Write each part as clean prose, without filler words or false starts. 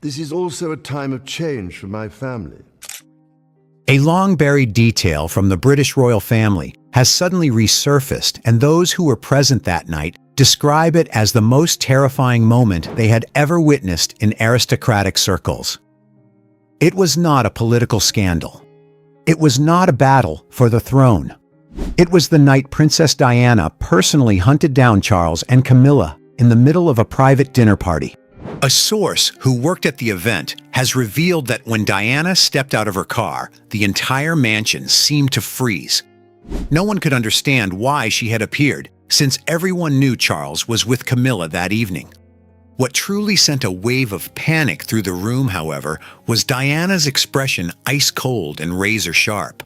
This is also a time of change for my family. A long-buried detail from the British royal family has suddenly resurfaced, and those who were present that night describe it as the most terrifying moment they had ever witnessed in aristocratic circles. It was not a political scandal. It was not a battle for the throne. It was the night Princess Diana personally hunted down Charles and Camilla in the middle of a private dinner party. A source who worked at the event has revealed that when Diana stepped out of her car, the entire mansion seemed to freeze. No one could understand why she had appeared, since everyone knew Charles was with Camilla that evening. What truly sent a wave of panic through the room, however, was Diana's expression ice-cold and razor-sharp.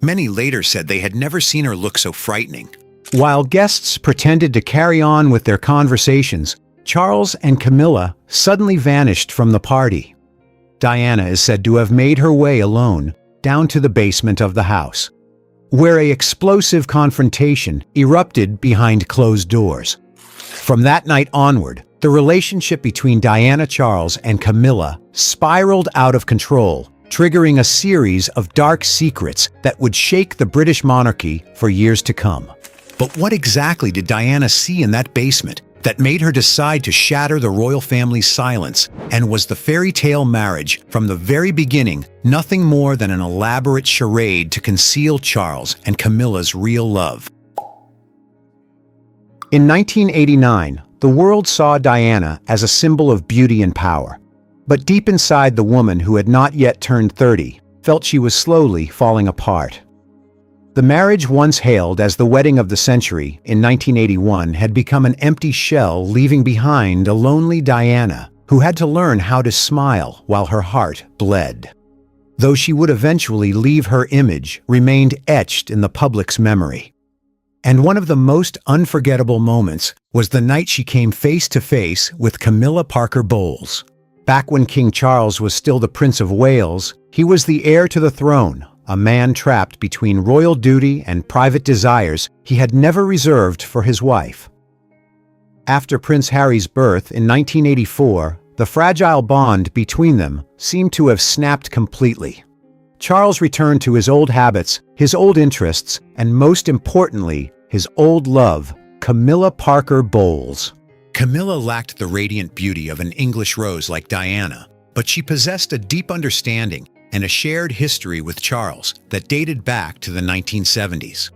Many later said they had never seen her look so frightening. While guests pretended to carry on with their conversations, Charles and Camilla suddenly vanished from the party. Diana is said to have made her way alone down to the basement of the house, where an explosive confrontation erupted behind closed doors. From that night onward, the relationship between Diana Charles and Camilla spiraled out of control, triggering a series of dark secrets that would shake the British monarchy for years to come. But what exactly did Diana see in that basement that made her decide to shatter the royal family's silence? And was the fairy tale marriage from the very beginning nothing more than an elaborate charade to conceal Charles and Camilla's real love? In 1989, the world saw Diana as a symbol of beauty and power. But deep inside, the woman who had not yet turned 30 felt she was slowly falling apart. The marriage once hailed as the wedding of the century in 1981 had become an empty shell, leaving behind a lonely Diana who had to learn how to smile while her heart bled. Though she would eventually leave, her image remained etched in the public's memory. And one of the most unforgettable moments was the night she came face to face with Camilla Parker Bowles. Back when King Charles was still the Prince of Wales, he was the heir to the throne, a man trapped between royal duty and private desires he had never reserved for his wife. After Prince Harry's birth in 1984, the fragile bond between them seemed to have snapped completely. Charles returned to his old habits, his old interests, and most importantly, his old love, Camilla Parker Bowles. Camilla lacked the radiant beauty of an English rose like Diana, but she possessed a deep understanding and a shared history with Charles that dated back to the 1970s.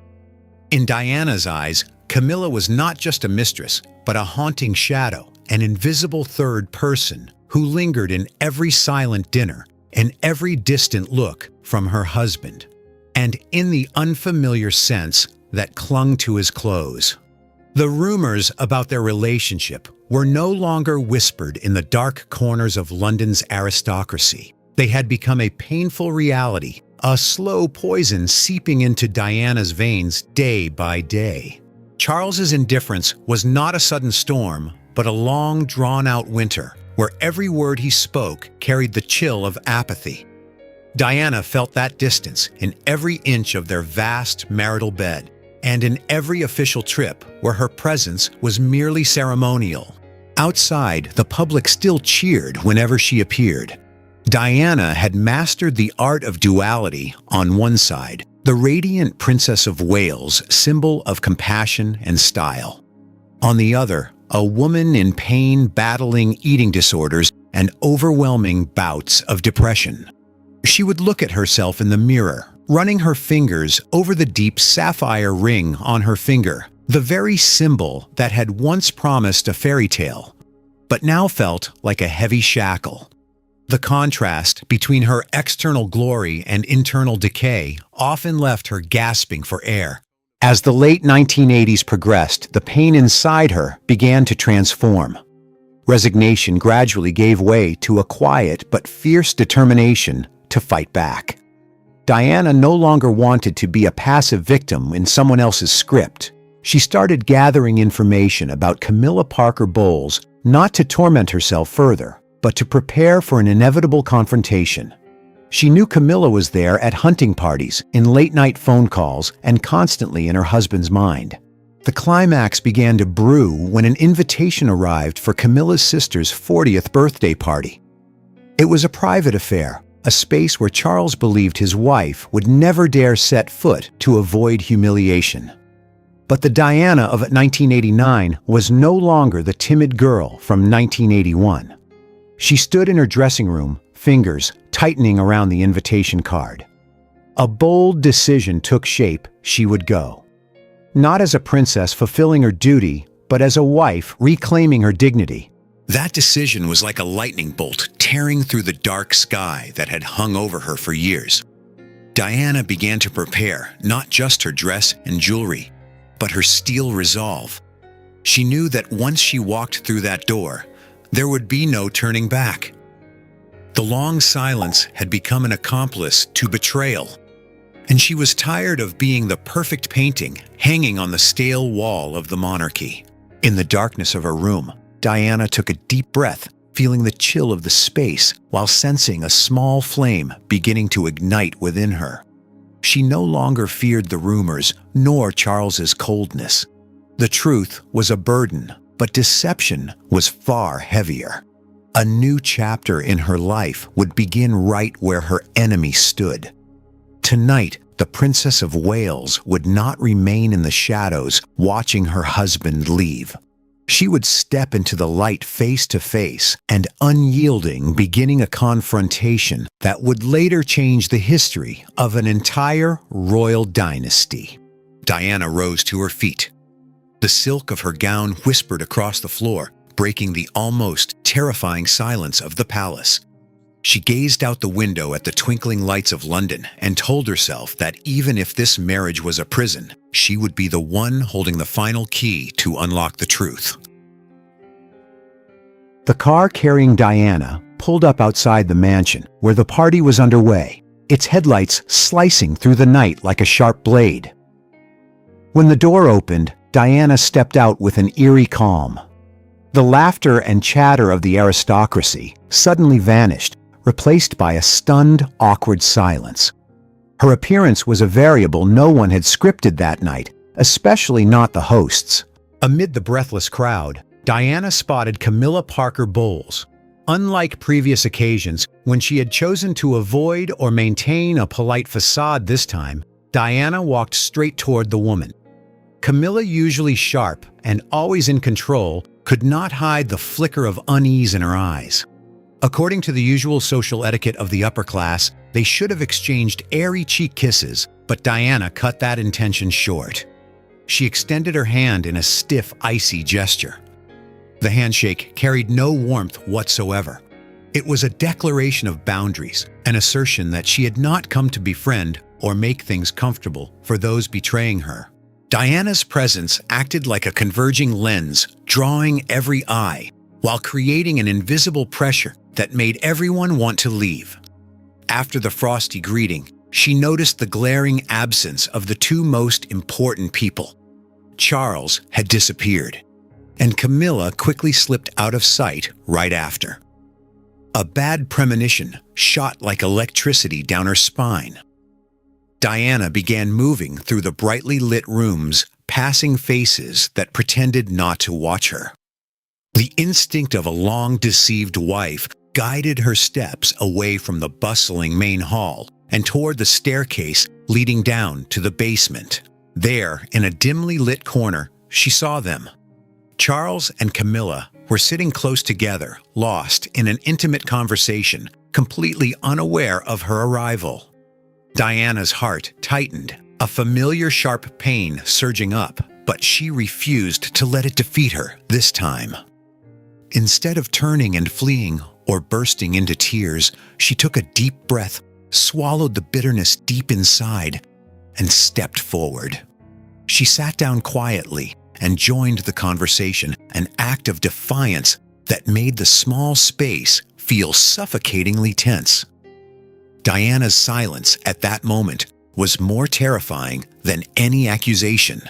In Diana's eyes, Camilla was not just a mistress, but a haunting shadow, an invisible third person who lingered in every silent dinner and every distant look from her husband, and in the unfamiliar sense that clung to his clothes. The rumors about their relationship were no longer whispered in the dark corners of London's aristocracy. They had become a painful reality, a slow poison seeping into Diana's veins day by day. Charles's indifference was not a sudden storm, but a long, drawn-out winter, where every word he spoke carried the chill of apathy. Diana felt that distance in every inch of their vast marital bed, and in every official trip where her presence was merely ceremonial. Outside, the public still cheered whenever she appeared. Diana had mastered the art of duality on one side, the radiant Princess of Wales, symbol of compassion and style. On the other, a woman in pain battling eating disorders and overwhelming bouts of depression. She would look at herself in the mirror, running her fingers over the deep sapphire ring on her finger, the very symbol that had once promised a fairy tale, but now felt like a heavy shackle. The contrast between her external glory and internal decay often left her gasping for air. As the late 1980s progressed, the pain inside her began to transform. Resignation gradually gave way to a quiet but fierce determination to fight back. Diana no longer wanted to be a passive victim in someone else's script. She started gathering information about Camilla Parker Bowles, not to torment herself further, but to prepare for an inevitable confrontation. She knew Camilla was there at hunting parties, in late-night phone calls, and constantly in her husband's mind. The climax began to brew when an invitation arrived for Camilla's sister's 40th birthday party. It was a private affair, a space where Charles believed his wife would never dare set foot to avoid humiliation. But the Diana of 1989 was no longer the timid girl from 1981. She stood in her dressing room, fingers tightening around the invitation card. A bold decision took shape: she would go. Not as a princess fulfilling her duty, but as a wife reclaiming her dignity. That decision was like a lightning bolt tearing through the dark sky that had hung over her for years. Diana began to prepare not just her dress and jewelry, but her steel resolve. She knew that once she walked through that door, there would be no turning back. The long silence had become an accomplice to betrayal, and she was tired of being the perfect painting hanging on the stale wall of the monarchy. In the darkness of her room, Diana took a deep breath, feeling the chill of the space while sensing a small flame beginning to ignite within her. She no longer feared the rumors, nor Charles's coldness. The truth was a burden, but deception was far heavier. A new chapter in her life would begin right where her enemy stood. Tonight, the Princess of Wales would not remain in the shadows watching her husband leave. She would step into the light face to face and unyielding, beginning a confrontation that would later change the history of an entire royal dynasty. Diana rose to her feet. The silk of her gown whispered across the floor, breaking the almost terrifying silence of the palace. She gazed out the window at the twinkling lights of London and told herself that even if this marriage was a prison, she would be the one holding the final key to unlock the truth. The car carrying Diana pulled up outside the mansion where the party was underway, its headlights slicing through the night like a sharp blade. When the door opened, Diana stepped out with an eerie calm. The laughter and chatter of the aristocracy suddenly vanished, replaced by a stunned, awkward silence. Her appearance was a variable no one had scripted that night, especially not the hosts. Amid the breathless crowd, Diana spotted Camilla Parker Bowles. Unlike previous occasions, when she had chosen to avoid or maintain a polite facade this time, Diana walked straight toward the woman. Camilla, usually sharp and always in control, could not hide the flicker of unease in her eyes. According to the usual social etiquette of the upper class, they should have exchanged airy cheek kisses, but Diana cut that intention short. She extended her hand in a stiff, icy gesture. The handshake carried no warmth whatsoever. It was a declaration of boundaries, an assertion that she had not come to befriend or make things comfortable for those betraying her. Diana's presence acted like a converging lens, drawing every eye, while creating an invisible pressure that made everyone want to leave. After the frosty greeting, she noticed the glaring absence of the two most important people. Charles had disappeared, and Camilla quickly slipped out of sight right after. A bad premonition shot like electricity down her spine. Diana began moving through the brightly lit rooms, passing faces that pretended not to watch her. The instinct of a long-deceived wife guided her steps away from the bustling main hall and toward the staircase leading down to the basement. There, in a dimly lit corner, she saw them. Charles and Camilla were sitting close together, lost in an intimate conversation, completely unaware of her arrival. Diana's heart tightened, a familiar sharp pain surging up, but she refused to let it defeat her this time. Instead of turning and fleeing or bursting into tears, she took a deep breath, swallowed the bitterness deep inside, and stepped forward. She sat down quietly and joined the conversation, an act of defiance that made the small space feel suffocatingly tense. Diana's silence at that moment was more terrifying than any accusation.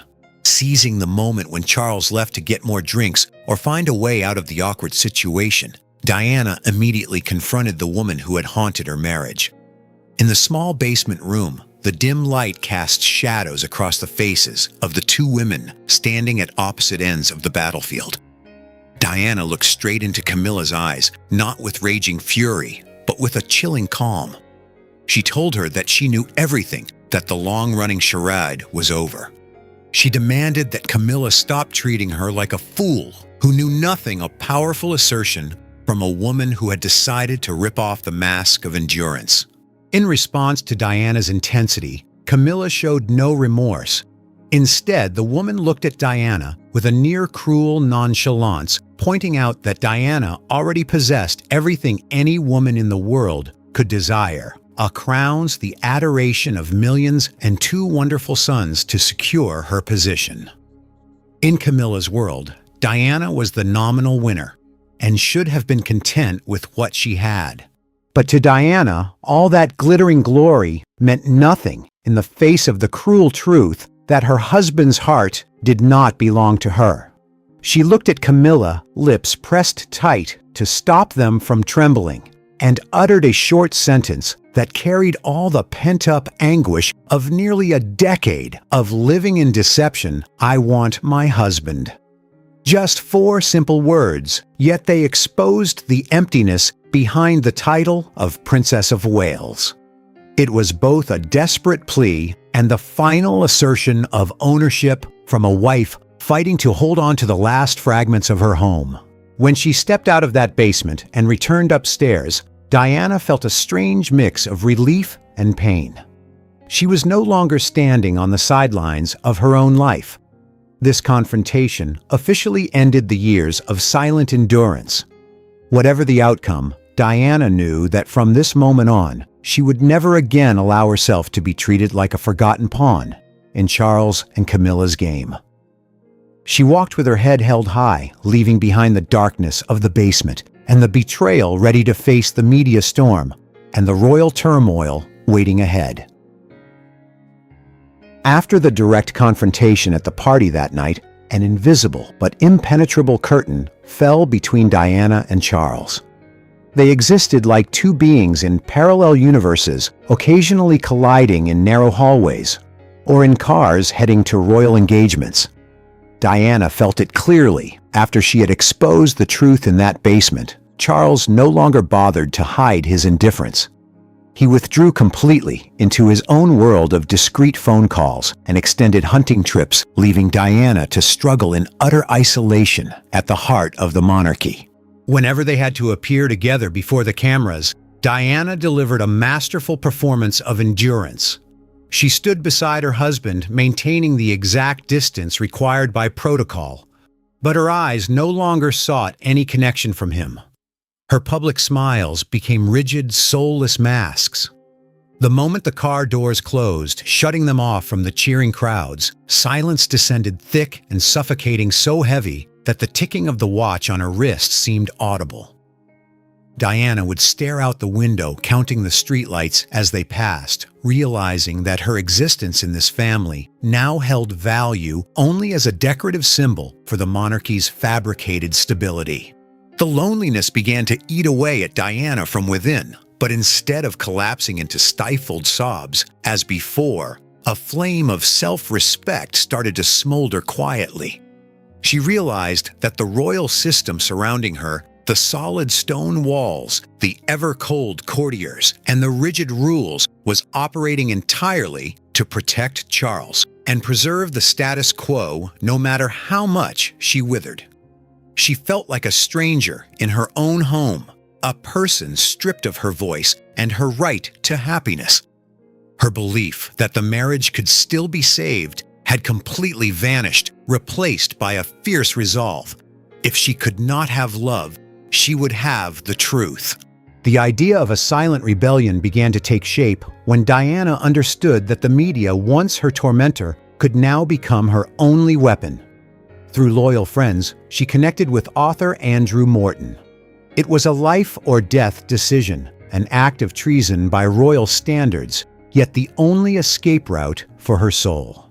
Seizing the moment when Charles left to get more drinks or find a way out of the awkward situation, Diana immediately confronted the woman who had haunted her marriage. In the small basement room, the dim light cast shadows across the faces of the two women standing at opposite ends of the battlefield. Diana looked straight into Camilla's eyes, not with raging fury, but with a chilling calm. She told her that she knew everything, that the long-running charade was over. She demanded that Camilla stop treating her like a fool who knew nothing of powerful assertion from a woman who had decided to rip off the mask of endurance. In response to Diana's intensity, Camilla showed no remorse. Instead, the woman looked at Diana with a near-cruel nonchalance, pointing out that Diana already possessed everything any woman in the world could desire: a crown's, the adoration of millions, and 2 wonderful sons to secure her position. In Camilla's world, Diana was the nominal winner and should have been content with what she had. But to Diana, all that glittering glory meant nothing in the face of the cruel truth that her husband's heart did not belong to her. She looked at Camilla, lips pressed tight to stop them from trembling, and uttered a short sentence that carried all the pent-up anguish of nearly a decade of living in deception. "I want my husband." Just 4 simple words, yet they exposed the emptiness behind the title of Princess of Wales. It was both a desperate plea and the final assertion of ownership from a wife fighting to hold on to the last fragments of her home. When she stepped out of that basement and returned upstairs, Diana felt a strange mix of relief and pain. She was no longer standing on the sidelines of her own life. This confrontation officially ended the years of silent endurance. Whatever the outcome, Diana knew that from this moment on, she would never again allow herself to be treated like a forgotten pawn in Charles and Camilla's game. She walked with her head held high, leaving behind the darkness of the basement and the betrayal ready to face the media storm and the royal turmoil waiting ahead. After the direct confrontation at the party that night, an invisible but impenetrable curtain fell between Diana and Charles. They existed like 2 beings in parallel universes, occasionally colliding in narrow hallways, or in cars heading to royal engagements. Diana felt it clearly after she had exposed the truth in that basement. Charles no longer bothered to hide his indifference. He withdrew completely into his own world of discreet phone calls and extended hunting trips, leaving Diana to struggle in utter isolation at the heart of the monarchy. Whenever they had to appear together before the cameras, Diana delivered a masterful performance of endurance. She stood beside her husband, maintaining the exact distance required by protocol, but her eyes no longer sought any connection from him. Her public smiles became rigid, soulless masks. The moment the car doors closed, shutting them off from the cheering crowds, silence descended thick and suffocating, so heavy that the ticking of the watch on her wrist seemed audible. Diana would stare out the window, counting the streetlights as they passed, realizing that her existence in this family now held value only as a decorative symbol for the monarchy's fabricated stability. The loneliness began to eat away at Diana from within, but instead of collapsing into stifled sobs, as before, a flame of self-respect started to smolder quietly. She realized that the royal system surrounding her, the solid stone walls, the ever-cold courtiers, and the rigid rules, was operating entirely to protect Charles and preserve the status quo no matter how much she withered. She felt like a stranger in her own home, a person stripped of her voice and her right to happiness. Her belief that the marriage could still be saved had completely vanished, replaced by a fierce resolve. If she could not have love, she would have the truth. The idea of a silent rebellion began to take shape when Diana understood that the media, once her tormentor, could now become her only weapon. Through loyal friends, she connected with author Andrew Morton. It was a life or death decision, an act of treason by royal standards, yet the only escape route for her soul.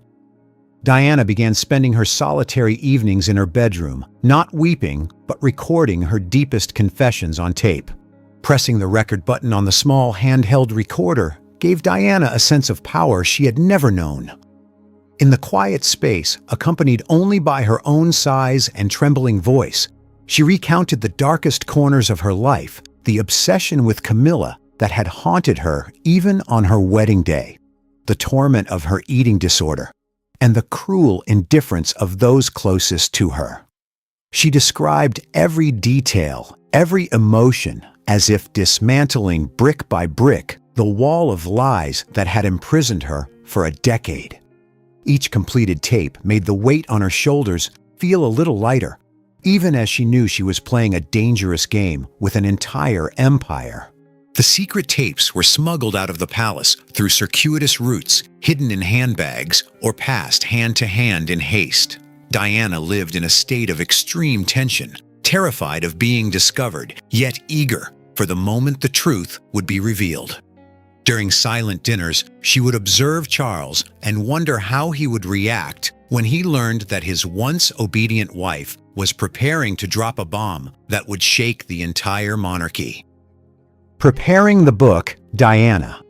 Diana began spending her solitary evenings in her bedroom, not weeping, but recording her deepest confessions on tape. Pressing the record button on the small handheld recorder gave Diana a sense of power she had never known. In the quiet space, accompanied only by her own sighs and trembling voice, she recounted the darkest corners of her life, the obsession with Camilla that had haunted her even on her wedding day, the torment of her eating disorder, and the cruel indifference of those closest to her. She described every detail, every emotion, as if dismantling brick by brick the wall of lies that had imprisoned her for a decade. Each completed tape made the weight on her shoulders feel a little lighter, even as she knew she was playing a dangerous game with an entire empire. The secret tapes were smuggled out of the palace through circuitous routes, hidden in handbags, or passed hand to hand in haste. Diana lived in a state of extreme tension, terrified of being discovered, yet eager for the moment the truth would be revealed. During silent dinners, she would observe Charles and wonder how he would react when he learned that his once obedient wife was preparing to drop a bomb that would shake the entire monarchy. Preparing the book, Diana.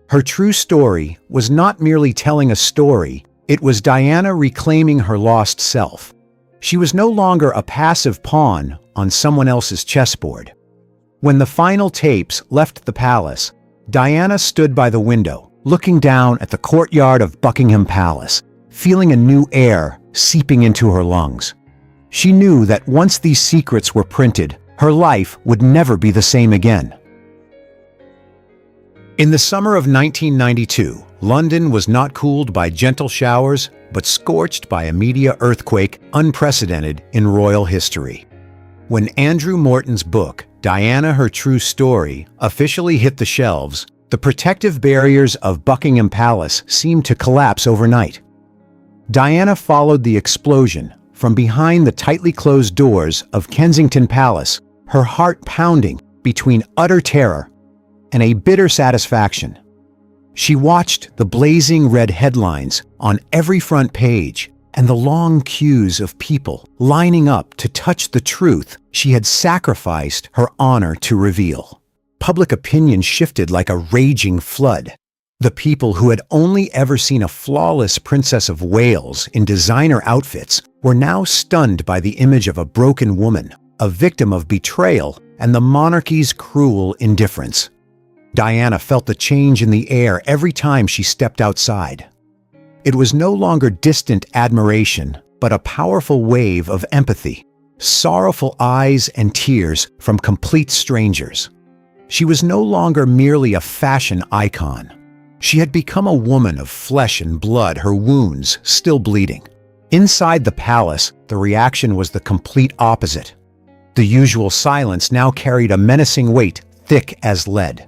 Her true story was not merely telling a story, it was Diana reclaiming her lost self. She was no longer a passive pawn on someone else's chessboard. When the final tapes left the palace, Diana stood by the window, looking down at the courtyard of Buckingham Palace, feeling a new air seeping into her lungs. She knew that once these secrets were printed, her life would never be the same again. In the summer of 1992, London was not cooled by gentle showers, but scorched by a media earthquake unprecedented in royal history. When Andrew Morton's book, Diana: Her True Story, officially hit the shelves, the protective barriers of Buckingham Palace seemed to collapse overnight. Diana followed the explosion from behind the tightly closed doors of Kensington Palace, her heart pounding between utter terror and a bitter satisfaction. She watched the blazing red headlines on every front page and the long queues of people lining up to touch the truth she had sacrificed her honor to reveal. Public opinion shifted like a raging flood. The people who had only ever seen a flawless Princess of Wales in designer outfits were now stunned by the image of a broken woman, a victim of betrayal and the monarchy's cruel indifference. Diana felt the change in the air every time she stepped outside. It was no longer distant admiration, but a powerful wave of empathy, sorrowful eyes and tears from complete strangers. She was no longer merely a fashion icon. She had become a woman of flesh and blood, her wounds still bleeding. Inside the palace, the reaction was the complete opposite. The usual silence now carried a menacing weight, thick as lead.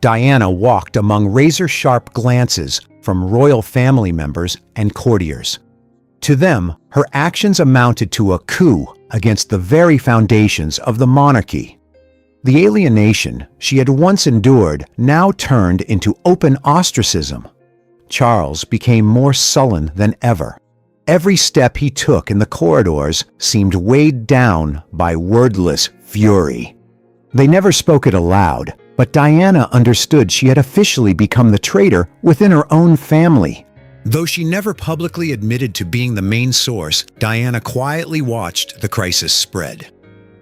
Diana walked among razor-sharp glances from royal family members and courtiers. To them, her actions amounted to a coup against the very foundations of the monarchy. The alienation she had once endured now turned into open ostracism. Charles became more sullen than ever. Every step he took in the corridors seemed weighed down by wordless fury. They never spoke it aloud, but Diana understood she had officially become the traitor within her own family. Though she never publicly admitted to being the main source, Diana quietly watched the crisis spread.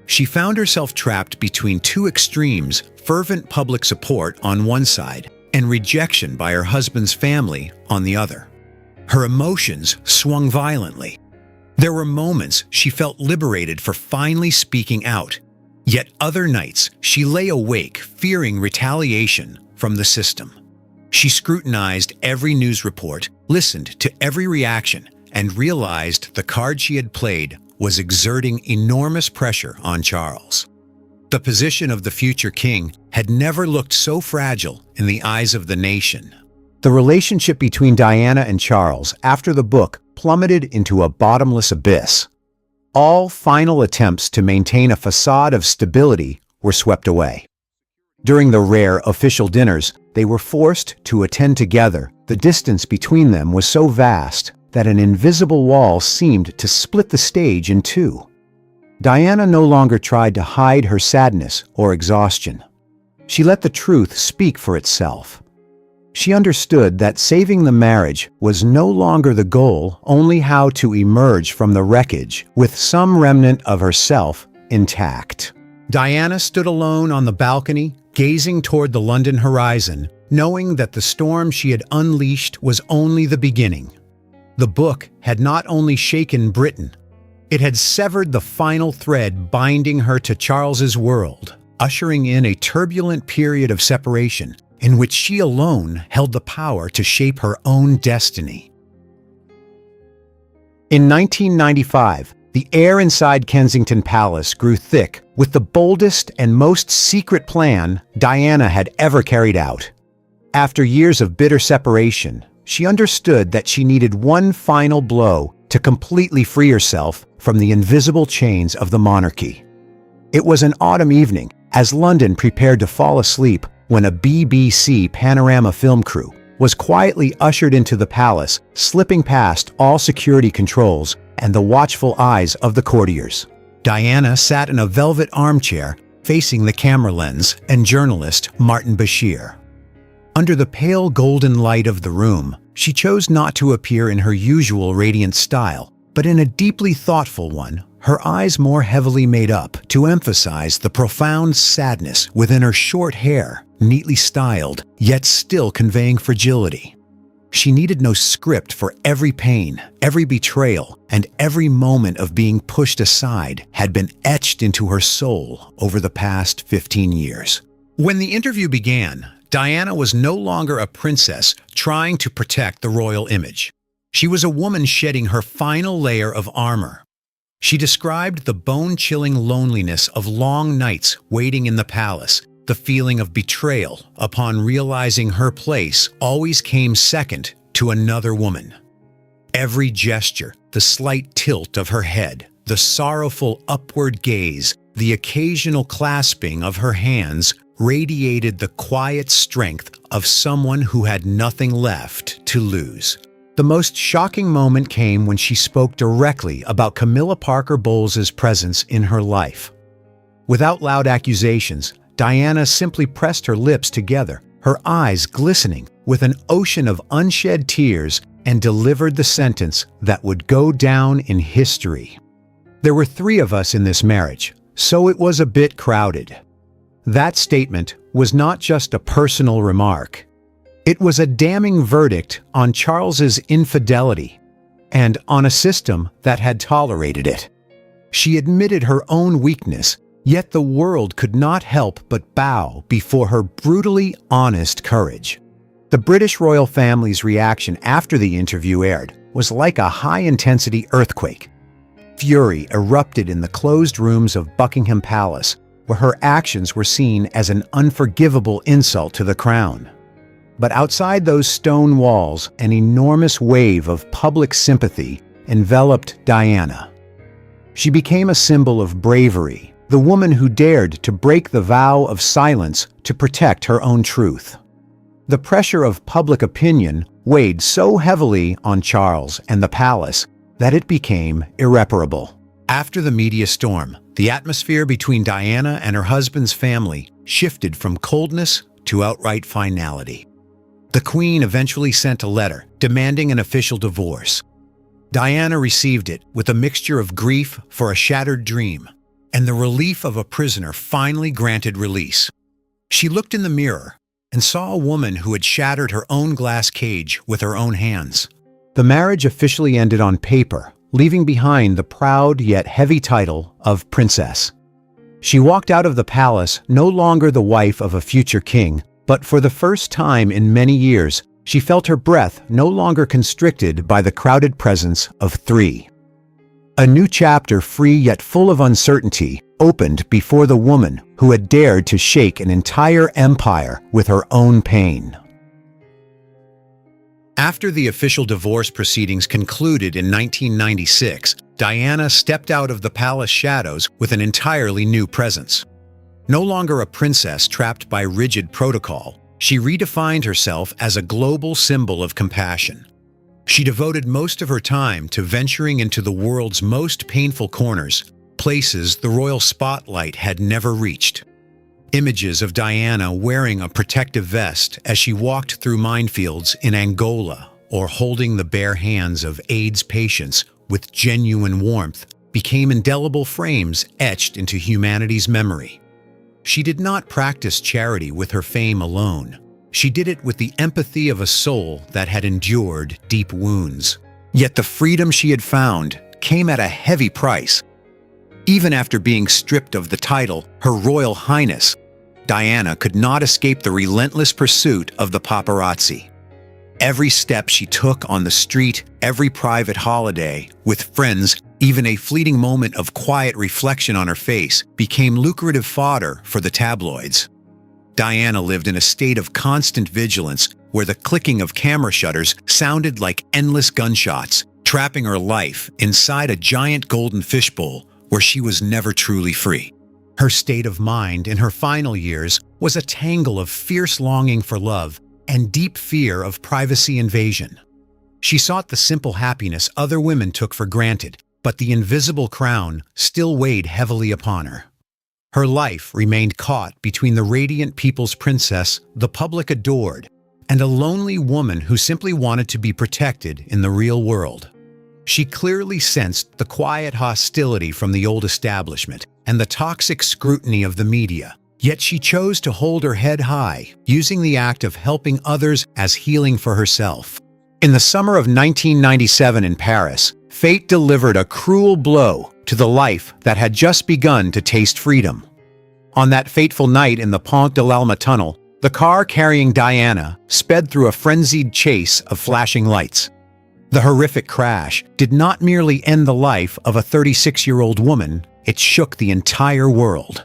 She found herself trapped between two extremes: fervent public support on one side and rejection by her husband's family on the other. Her emotions swung violently. There were moments she felt liberated for finally speaking out. Yet other nights, she lay awake fearing retaliation from the system. She scrutinized every news report, listened to every reaction, and realized the card she had played was exerting enormous pressure on Charles. The position of the future king had never looked so fragile in the eyes of the nation. The relationship between Diana and Charles after the book plummeted into a bottomless abyss. All final attempts to maintain a facade of stability were swept away. During the rare official dinners they were forced to attend together, the distance between them was so vast that an invisible wall seemed to split the stage in two. Diana no longer tried to hide her sadness or exhaustion. She let the truth speak for itself. She understood that saving the marriage was no longer the goal, only how to emerge from the wreckage with some remnant of herself intact. Diana stood alone on the balcony, gazing toward the London horizon, knowing that the storm she had unleashed was only the beginning. The book had not only shaken Britain, it had severed the final thread binding her to Charles's world, ushering in a turbulent period of separation in which she alone held the power to shape her own destiny. In 1995, the air inside Kensington Palace grew thick with the boldest and most secret plan Diana had ever carried out. After years of bitter separation, she understood that she needed one final blow to completely free herself from the invisible chains of the monarchy. It was an autumn evening, as London prepared to fall asleep when a BBC Panorama film crew was quietly ushered into the palace, slipping past all security controls and the watchful eyes of the courtiers. Diana sat in a velvet armchair facing the camera lens and journalist Martin Bashir. Under the pale golden light of the room, she chose not to appear in her usual radiant style, but in a deeply thoughtful one, her eyes more heavily made up to emphasize the profound sadness within her short hair, neatly styled, yet still conveying fragility. She needed no script for every pain, every betrayal, and every moment of being pushed aside had been etched into her soul over the past 15 years. When the interview began, Diana was no longer a princess trying to protect the royal image. She was a woman shedding her final layer of armor. She described the bone-chilling loneliness of long nights waiting in the palace, the feeling of betrayal upon realizing her place always came second to another woman. Every gesture, the slight tilt of her head, the sorrowful upward gaze, the occasional clasping of her hands radiated the quiet strength of someone who had nothing left to lose. The most shocking moment came when she spoke directly about Camilla Parker Bowles's presence in her life. Without loud accusations, Diana simply pressed her lips together, her eyes glistening with an ocean of unshed tears, and delivered the sentence that would go down in history. There were 3 of us in this marriage, so it was a bit crowded. That statement was not just a personal remark. It was a damning verdict on Charles's infidelity and on a system that had tolerated it. She admitted her own weakness, yet the world could not help but bow before her brutally honest courage. The British royal family's reaction after the interview aired was like a high-intensity earthquake. Fury erupted in the closed rooms of Buckingham Palace, where her actions were seen as an unforgivable insult to the crown. But outside those stone walls, an enormous wave of public sympathy enveloped Diana. She became a symbol of bravery, the woman who dared to break the vow of silence to protect her own truth. The pressure of public opinion weighed so heavily on Charles and the palace that it became irreparable. After the media storm, the atmosphere between Diana and her husband's family shifted from coldness to outright finality. The Queen eventually sent a letter demanding an official divorce. Diana received it with a mixture of grief for a shattered dream and the relief of a prisoner finally granted release. She looked in the mirror and saw a woman who had shattered her own glass cage with her own hands. The marriage officially ended on paper, leaving behind the proud yet heavy title of princess. She walked out of the palace no longer the wife of a future king, but for the first time in many years, she felt her breath no longer constricted by the crowded presence of 3. A new chapter, free yet full of uncertainty, opened before the woman who had dared to shake an entire empire with her own pain. After the official divorce proceedings concluded in 1996, Diana stepped out of the palace shadows with an entirely new presence. No longer a princess trapped by rigid protocol, she redefined herself as a global symbol of compassion. She devoted most of her time to venturing into the world's most painful corners, places the royal spotlight had never reached. Images of Diana wearing a protective vest as she walked through minefields in Angola or holding the bare hands of AIDS patients with genuine warmth became indelible frames etched into humanity's memory. She did not practice charity with her fame alone. She did it with the empathy of a soul that had endured deep wounds. Yet the freedom she had found came at a heavy price. Even after being stripped of the title, Her Royal Highness, Diana could not escape the relentless pursuit of the paparazzi. Every step she took on the street, every private holiday, with friends, even a fleeting moment of quiet reflection on her face became lucrative fodder for the tabloids. Diana lived in a state of constant vigilance where the clicking of camera shutters sounded like endless gunshots, trapping her life inside a giant golden fishbowl where she was never truly free. Her state of mind in her final years was a tangle of fierce longing for love and deep fear of privacy invasion. She sought the simple happiness other women took for granted, but the invisible crown still weighed heavily upon her. Her life remained caught between the radiant people's princess the public adored and a lonely woman who simply wanted to be protected in the real world. She clearly sensed the quiet hostility from the old establishment and the toxic scrutiny of the media. Yet she chose to hold her head high, using the act of helping others as healing for herself. In the summer of 1997 in Paris, fate delivered a cruel blow to the life that had just begun to taste freedom. On that fateful night in the Pont de l'Alma tunnel, the car carrying Diana sped through a frenzied chase of flashing lights. The horrific crash did not merely end the life of a 36-year-old woman, it shook the entire world.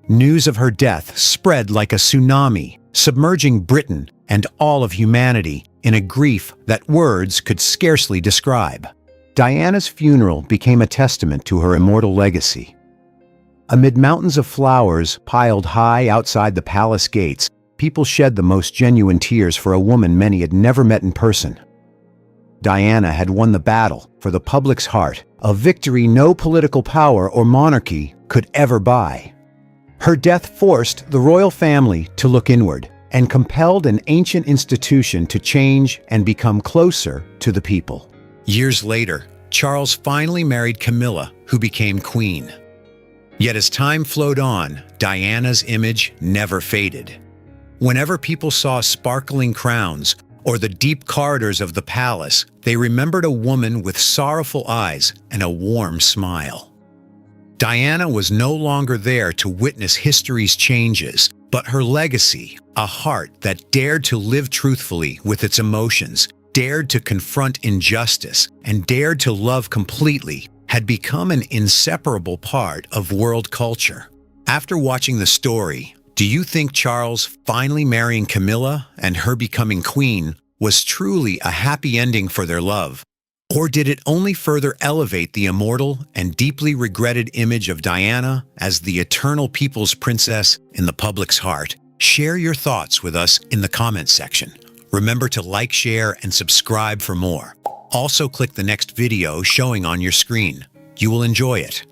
News of her death spread like a tsunami, submerging Britain and all of humanity in a grief that words could scarcely describe. Diana's funeral became a testament to her immortal legacy. Amid mountains of flowers piled high outside the palace gates, people shed the most genuine tears for a woman many had never met in person. Diana had won the battle for the public's heart, a victory no political power or monarchy could ever buy. Her death forced the royal family to look inward and compelled an ancient institution to change and become closer to the people. Years later, Charles finally married Camilla, who became queen. Yet as time flowed on, Diana's image never faded. Whenever people saw sparkling crowns or the deep corridors of the palace, they remembered a woman with sorrowful eyes and a warm smile. Diana was no longer there to witness history's changes, but her legacy, a heart that dared to live truthfully with its emotions, dared to confront injustice, and dared to love completely, had become an inseparable part of world culture. After watching the story, do you think Charles finally marrying Camilla and her becoming queen was truly a happy ending for their love? Or did it only further elevate the immortal and deeply regretted image of Diana as the eternal people's princess in the public's heart? Share your thoughts with us in the comments section. Remember to like, share, and subscribe for more. Also click the next video showing on your screen. You will enjoy it.